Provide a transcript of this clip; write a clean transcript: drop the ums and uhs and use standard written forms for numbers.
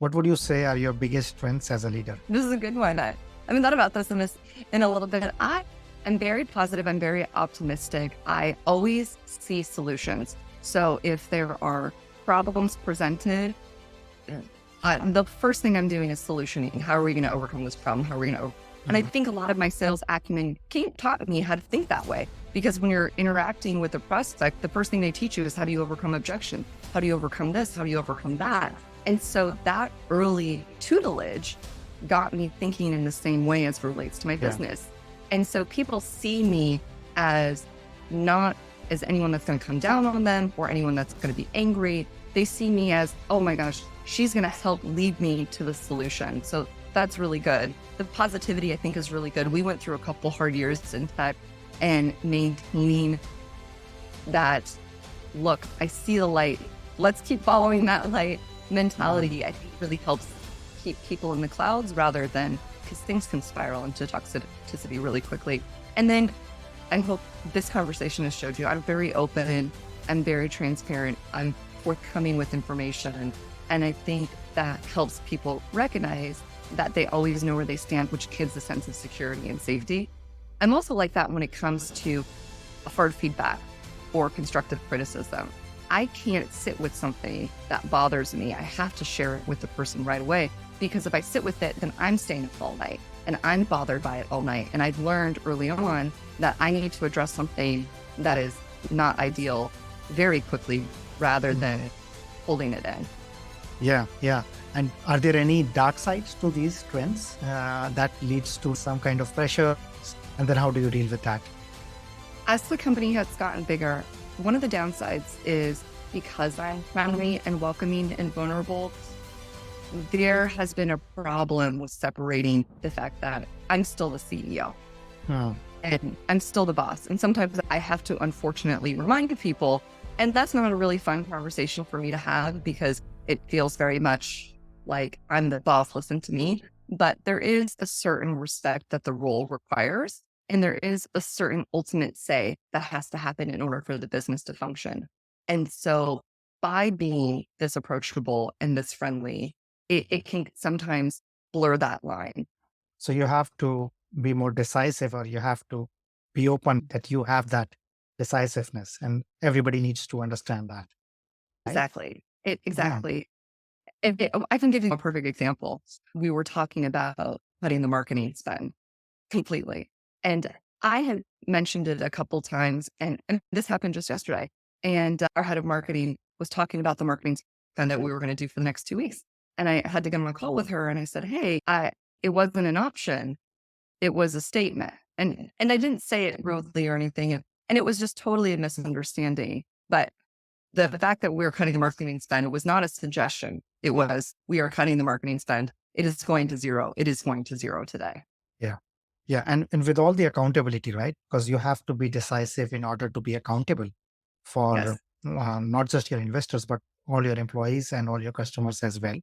What would you say are your biggest strengths as a leader? This is a good one. I haven't thought about this in a little bit. I am very positive. I'm very optimistic. I always see solutions. So if there are problems presented, the first thing I'm doing is solutioning. How are we going to overcome this problem? How are we going to? And I think a lot of my sales acumen taught me how to think that way. Because when you're interacting with a prospect, the first thing they teach you is how do you overcome objection? How do you overcome this? How do you overcome that? And so that early tutelage got me thinking in the same way as it relates to my business. And so people see me as not as anyone that's going to come down on them or anyone that's going to be angry. They see me as, oh my gosh, she's going to help lead me to the solution. So that's really good. The positivity, I think, is really good. We went through a couple hard years in tech, and maintaining that, look, I see the light. Let's keep following that light mentality, I think really helps keep people in the clouds rather than, because things can spiral into toxicity really quickly. And then I hope this conversation has showed you I'm very open, I'm very transparent, I'm forthcoming with information. And I think that helps people recognize that they always know where they stand, which gives a sense of security and safety. I'm also like that when it comes to hard feedback or constructive criticism. I can't sit with something that bothers me. I have to share it with the person right away, because if I sit with it, then I'm staying up all night and I'm bothered by it all night. And I've learned early on that I need to address something that is not ideal very quickly rather than holding it in. Yeah. And are there any dark sides to these trends that leads to some kind of pressure? And then how do you deal with that? As the company has gotten bigger, one of the downsides is because I'm friendly and welcoming and vulnerable, there has been a problem with separating the fact that I'm still the CEO and I'm still the boss. And sometimes I have to, unfortunately, remind people, and that's not a really fun conversation for me to have because it feels very much like I'm the boss, listen to me. But there is a certain respect that the role requires. And there is a certain ultimate say that has to happen in order for the business to function. And so by being this approachable and this friendly, it can sometimes blur that line. So you have to be more decisive, or you have to be open that you have that decisiveness, and everybody needs to understand that. Right? Exactly. Exactly. I can give you a perfect example. We were talking about cutting the marketing spend completely. And I have mentioned it a couple times, and this happened just yesterday. And our head of marketing was talking about the marketing spend that we were going to do for the next 2 weeks. And I had to get on a call with her, and I said, hey, it wasn't an option. It was a statement. And I didn't say it rudely or anything. And it was just totally a misunderstanding. But the fact that we're cutting the marketing spend, it was not a suggestion. It was, we are cutting the marketing spend. It is going to zero. It is going to zero today. Yeah. And with all the accountability, right? Because you have to be decisive in order to be accountable for Yes. not just your investors, but all your employees and all your customers as well.